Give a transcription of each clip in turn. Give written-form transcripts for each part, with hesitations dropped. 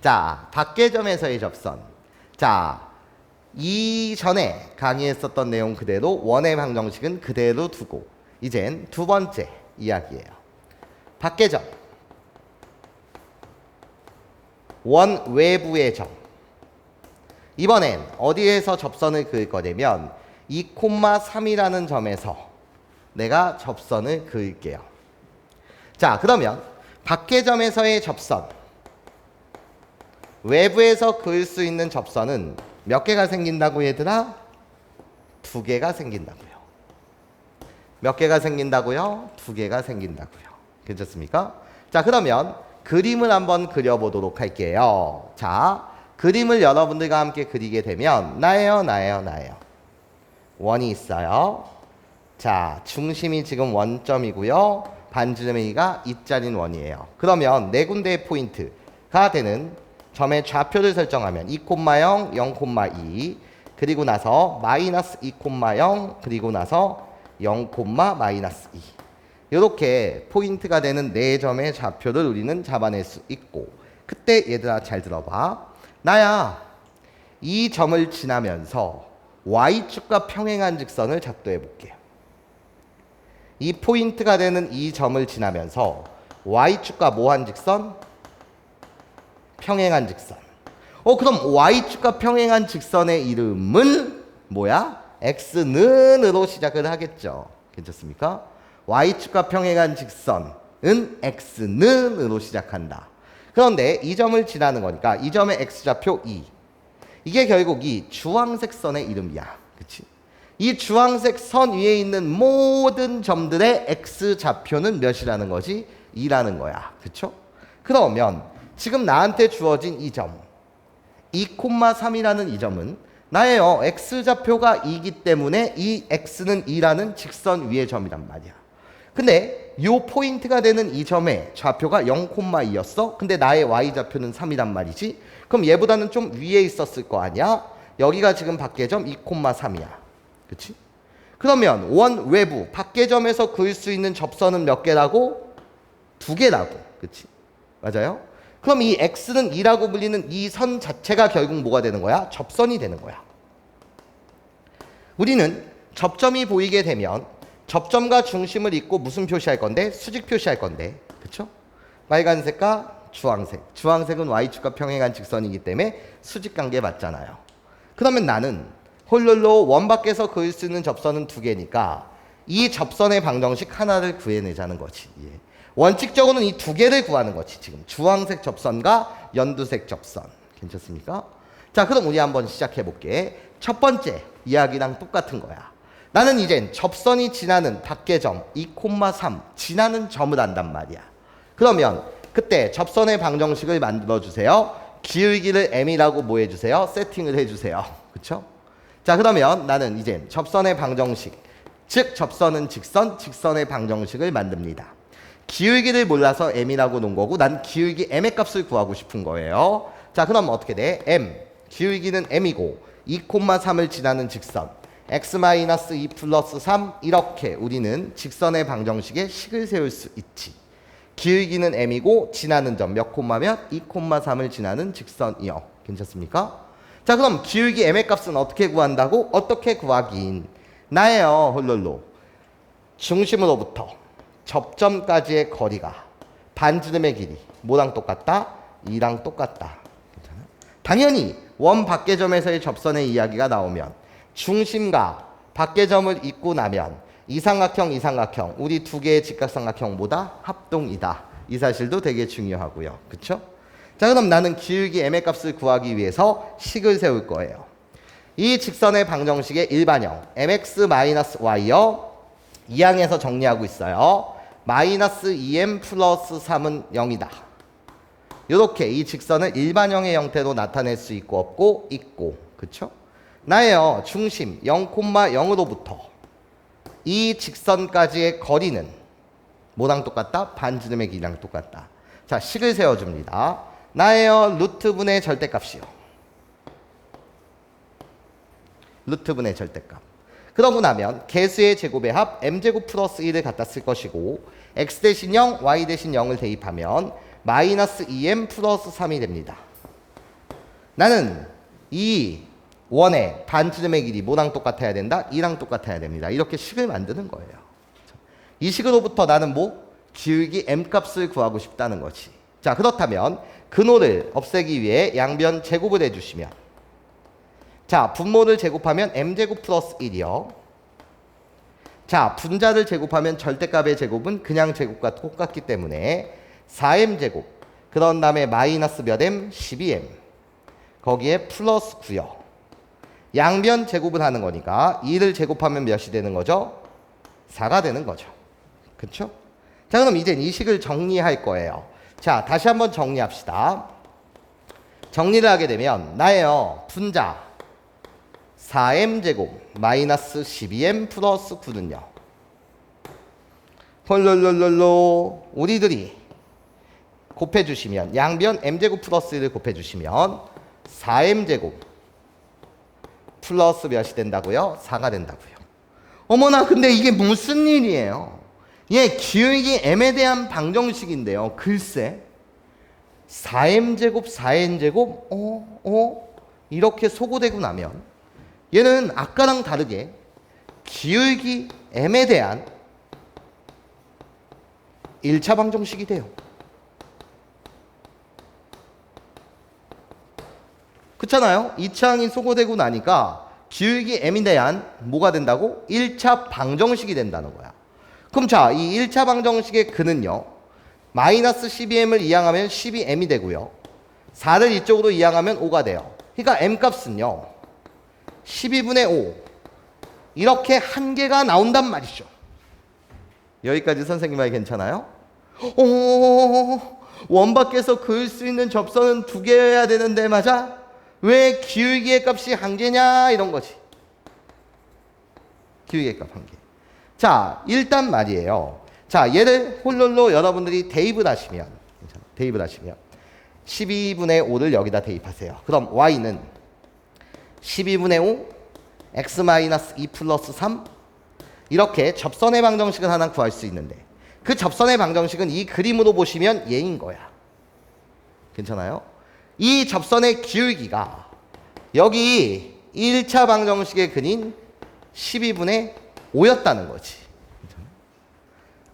자, 밖의점에서의 접선. 자, 이전에 강의했었던 내용 그대로 원의 방정식은 그대로 두고 이젠 두 번째 이야기예요. 밖의점. 원 외부의 점. 이번엔 어디에서 접선을 그을 거냐면 2,3이라는 점에서 내가 접선을 그을게요. 자, 그러면 밖의 점에서의 접선, 외부에서 그을 수 있는 접선은 몇 개가 생긴다고 얘들아? 두 개가 생긴다고요. 몇 개가 생긴다고요? 두 개가 생긴다고요. 괜찮습니까? 자, 그러면 그림을 한번 그려보도록 할게요. 자, 그림을 여러분들과 함께 그리게 되면 나예요. 원이 있어요. 자, 중심이 지금 원점이고요. 반지름이가 이자린 원이에요. 그러면 네 군데의 포인트가 되는 점의 좌표를 설정하면 2,0, 0,2 그리고 나서 마이너스 2,0 그리고 나서 0, 마이너스 2 이렇게 포인트가 되는 네 점의 좌표를 우리는 잡아낼 수 있고 그때 얘들아 잘 들어봐. 나야 이 점을 지나면서 Y축과 평행한 직선을 작도해 볼게요. 이 포인트가 되는 이 점을 지나면서 Y축과 뭐한 직선? 평행한 직선. 그럼 Y축과 평행한 직선의 이름은 뭐야? X는으로 시작을 하겠죠. 괜찮습니까? Y축과 평행한 직선은 X는으로 시작한다. 그런데 이 점을 지나는 거니까 이 점의 X좌표 2. 이게 결국 이 주황색 선의 이름이야. 그치? 이 주황색 선 위에 있는 모든 점들의 X좌표는 몇이라는 거지? 2라는 거야. 그쵸? 그러면 지금 나한테 주어진 이 점 2,3이라는 이 점은 나의 X좌표가 2이기 때문에 이 X는 2라는 직선 위의 점이란 말이야. 근데 이 포인트가 되는 이 점의 좌표가 0,2였어. 근데 나의 Y좌표는 3이란 말이지. 그럼 얘보다는 좀 위에 있었을 거 아니야? 여기가 지금 밖의 점 2,3이야. 그치? 그러면 원 외부 밖의 점에서 그을 수 있는 접선은 몇 개라고? 두 개라고. 그치? 맞아요? 그럼 이 X는 2라고 불리는 이 선 자체가 결국 뭐가 되는 거야? 접선이 되는 거야. 우리는 접점이 보이게 되면 접점과 중심을 잇고 무슨 표시할 건데? 수직 표시할 건데. 그쵸? 빨간색과 주황색. 주황색은 Y축과 평행한 직선이기 때문에 수직 관계 맞잖아요. 그러면 나는 홀롤로 원 밖에서 그을 수 있는 접선은 두 개니까 이 접선의 방정식 하나를 구해내자는 거지. 예. 원칙적으로는 이 두 개를 구하는 거지. 지금 주황색 접선과 연두색 접선. 괜찮습니까? 자, 그럼 우리 한번 시작해 볼게. 첫 번째 이야기랑 똑같은 거야. 나는 이젠 접선이 지나는 밖의 점 2,3 지나는 점을 안단 말이야. 그러면 그때 접선의 방정식을 만들어 주세요. 기울기를 m이라고 뭐 해주세요? 세팅을 해주세요. 그쵸? 자, 그러면 나는 이제 접선의 방정식, 즉 접선은 직선, 직선의 방정식을 만듭니다. 기울기를 몰라서 m이라고 놓은 거고 난 기울기 m의 값을 구하고 싶은 거예요. 자, 그럼 어떻게 돼? m, 기울기는 m이고 2,3을 지나는 직선 x-2 플러스 3 이렇게 우리는 직선의 방정식에 식을 세울 수 있지. 기울기는 m이고 지나는 점 몇 콤마면 2,3을 지나는 직선이요. 괜찮습니까? 자, 그럼 기울기 m의 값은 어떻게 구한다고? 어떻게 구하긴? 나예요. 홀롤로 중심으로부터 접점까지의 거리가 반지름의 길이 뭐랑 똑같다? 2랑 똑같다. 괜찮아? 당연히 원 밖의 점에서의 접선의 이야기가 나오면 중심과 밖의 점을 잇고 나면 이삼각형 우리 두 개의 직각삼각형보다 합동이다. 이 사실도 되게 중요하고요. 그쵸? 자, 그럼 나는 기울기 m의 값을 구하기 위해서 식을 세울 거예요. 이 직선의 방정식의 일반형 mx-y요. 이 항에서 정리하고 있어요. 마이너스 2m 플러스 3은 0이다. 이렇게 이 직선을 일반형의 형태로 나타낼 수 있고 없고 있고. 그쵸? 나예요. 중심 0,0으로부터 이 직선까지의 거리는 뭐랑 똑같다? 반지름의 길이랑 똑같다. 자, 식을 세워줍니다. 나예요. 루트분의 절대값이요. 루트분의 절대값. 그러고 나면 개수의 제곱의 합 m제곱 플러스 1을 갖다 쓸 것이고 x 대신 0, y 대신 0을 대입하면 마이너스 2m 플러스 3이 됩니다. 나는 이 원의 반지름의 길이 뭐랑 똑같아야 된다? 2랑 똑같아야 됩니다. 이렇게 식을 만드는 거예요. 이 식으로부터 나는 뭐? 기울기 m값을 구하고 싶다는 거지. 자, 그렇다면 근호를 없애기 위해 양변 제곱을 해주시면, 자, 분모를 제곱하면 m제곱 플러스 1이요. 자, 분자를 제곱하면 절대값의 제곱은 그냥 제곱과 똑같기 때문에 4m제곱, 그런 다음에 마이너스 몇 m? 12m, 거기에 플러스 9요. 양변 제곱을 하는 거니까 2를 제곱하면 몇이 되는 거죠? 4가 되는 거죠. 그렇죠? 자, 그럼 이제 이 식을 정리할 거예요. 자, 다시 한번 정리합시다. 정리를 하게 되면 나예요. 분자 4m제곱 마이너스 12m 플러스 9는요. 홀롤롤롤로 우리들이 곱해주시면 양변 m제곱 플러스 1을 곱해주시면 4m제곱 플러스 몇이 된다고요? 4가 된다고요. 어머나, 근데 이게 무슨 일이에요? 예, 기울기 m에 대한 방정식인데요. 글쎄, 4m제곱 4n제곱 이렇게 소거되고 나면 얘는 아까랑 다르게 기울기 m에 대한 1차 방정식이 돼요. 그렇잖아요? 2차항이 소거되고 나니까 기울기 m에 대한 뭐가 된다고? 1차 방정식이 된다는 거야. 그럼 자, 이 1차 방정식의 근은요, 마이너스 12m을 이항하면 12m이 되고요, 4를 이쪽으로 이항하면 5가 돼요. 그러니까 m값은요 12분의 5 이렇게 한 개가 나온단 말이죠. 여기까지 선생님 말 괜찮아요? 원 밖에서 그을 수 있는 접선은 2개여야 되는데 맞아? 왜 기울기의 값이 한 개냐 이런 거지. 기울기의 값 한 개. 자, 일단 말이에요. 자, 얘를 홀롤로 여러분들이 대입을 하시면 12분의 5를 여기다 대입하세요. 그럼 y는 12분의 5 x-2 플러스 3 이렇게 접선의 방정식을 하나 구할 수 있는데, 그 접선의 방정식은 이 그림으로 보시면 얘인 거야. 괜찮아요? 이 접선의 기울기가 여기 1차 방정식의 근인 12분의 5였다는 거지.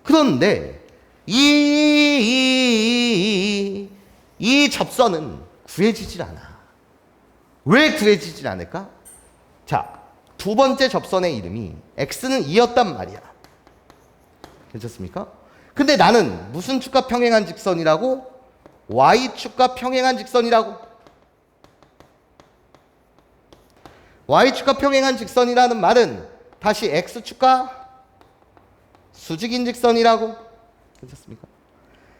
그런데 이 접선은 구해지질 않아. 왜 구해지질 않을까? 자, 두 번째 접선의 이름이 x는 2였단 말이야. 괜찮습니까? 근데 나는 무슨 축과 평행한 직선이라고? y축과 평행한 직선이라고. y축과 평행한 직선이라는 말은 다시 x축과 수직인 직선이라고. 괜찮습니까?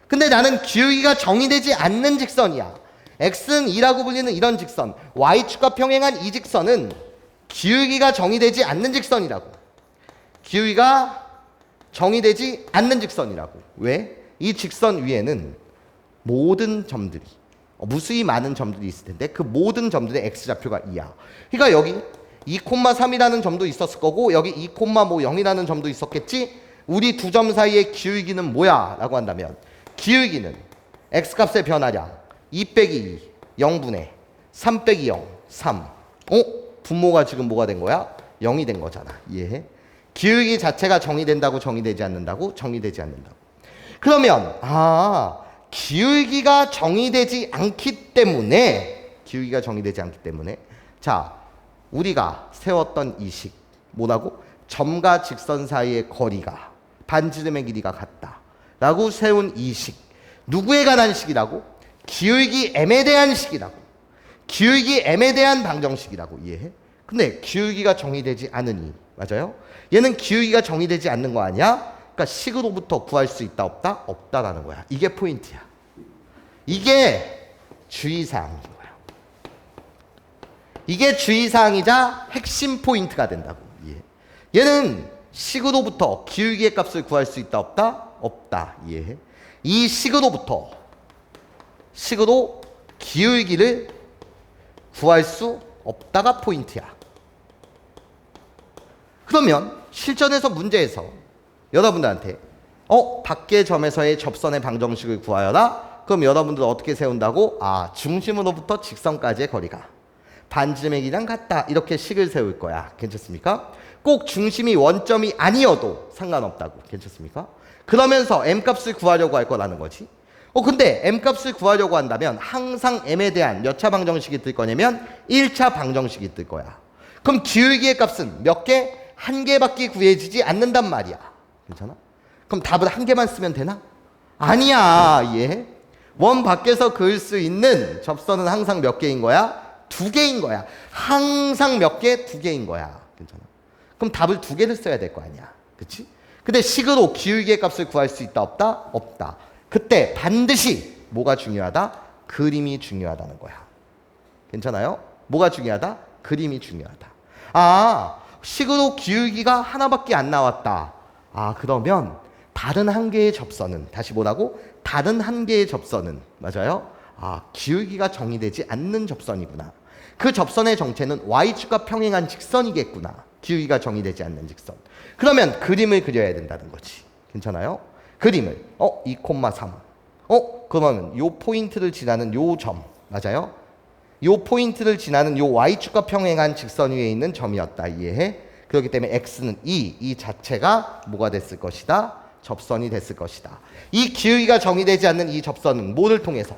근데 나는 기울기가 정의되지 않는 직선이야. x는 2라고 불리는 이런 직선, y축과 평행한 이 직선은 기울기가 정의되지 않는 직선이라고. 기울기가 정의되지 않는 직선이라고. 왜? 이 직선 위에는 모든 점들이 무수히 많은 점들이 있을 텐데 그 모든 점들의 x좌표가 2야. 그러니까 여기 2,3이라는 점도 있었을 거고 여기 2,0이라는 점도 있었겠지. 우리 두 점 사이의 기울기는 뭐야? 라고 한다면 기울기는 x값의 변화량 2 빼기 2 0분의 3 빼기 0 3. 분모가 지금 뭐가 된 거야? 0이 된 거잖아. 이해해? 기울기 자체가 정의된다고 정의되지 않는다고? 정의되지 않는다고. 그러면 기울기가 정의되지 않기 때문에 자, 우리가 세웠던 이 식 뭐라고? 점과 직선 사이의 거리가 반지름의 길이가 같다 라고 세운 이 식, 누구에 관한 식이라고? 기울기 m에 대한 식이라고. 기울기 m에 대한 방정식이라고. 이해해? 근데 기울기가 정의되지 않으니, 맞아요? 얘는 기울기가 정의되지 않는 거 아니야? 그러니까 식으로부터 구할 수 있다 없다? 없다라는 거야. 이게 포인트야. 이게 주의사항인 거야. 이게 주의사항이자 핵심 포인트가 된다고. 이해해? 얘는 식으로부터 기울기의 값을 구할 수 있다 없다? 없다. 이해해? 이 식으로 기울기를 구할 수 없다가 포인트야. 그러면 실전에서 문제에서 여러분들한테 밖의 점에서의 접선의 방정식을 구하여라 그럼 여러분들 어떻게 세운다고? 아, 중심으로부터 직선까지의 거리가 반지름액이랑 같다. 이렇게 식을 세울 거야. 괜찮습니까? 꼭 중심이 원점이 아니어도 상관없다고. 괜찮습니까? 그러면서 m값을 구하려고 할 거라는 거지. 근데 m값을 구하려고 한다면 항상 m에 대한 몇 차 방정식이 뜰 거냐면 1차 방정식이 뜰 거야. 그럼 기울기의 값은 몇 개? 한 개밖에 구해지지 않는단 말이야. 괜찮아? 그럼 답을 한 개만 쓰면 되나? 아니야. 이해해? 원 밖에서 그을 수 있는 접선은 항상 몇 개인 거야? 두 개인 거야. 항상 몇 개? 두 개인 거야. 괜찮아? 그럼 답을 두 개를 써야 될 거 아니야. 그치? 근데 식으로 기울기의 값을 구할 수 있다 없다? 없다. 그때 반드시 뭐가 중요하다? 그림이 중요하다는 거야. 괜찮아요? 뭐가 중요하다? 그림이 중요하다. 아, 식으로 기울기가 하나밖에 안 나왔다. 아, 그러면 다른 한 개의 접선은 다시 뭐라고? 다른 한 개의 접선은 맞아요? 아, 기울기가 정의되지 않는 접선이구나. 그 접선의 정체는 y축과 평행한 직선이겠구나. 기울기가 정의되지 않는 직선. 그러면 그림을 그려야 된다는 거지. 괜찮아요? 그림을 2,3 그러면 요 포인트를 지나는 요 점 맞아요? 요 포인트를 지나는 요 y축과 평행한 직선 위에 있는 점이었다. 이해해? 그렇기 때문에 x는 이 자체가 뭐가 됐을 것이다? 접선이 됐을 것이다. 이 기울기가 정의되지 않는 이 접선은 뭐를 통해서?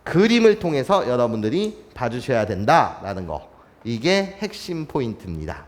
그림을 통해서 여러분들이 봐주셔야 된다라는 거. 이게 핵심 포인트입니다.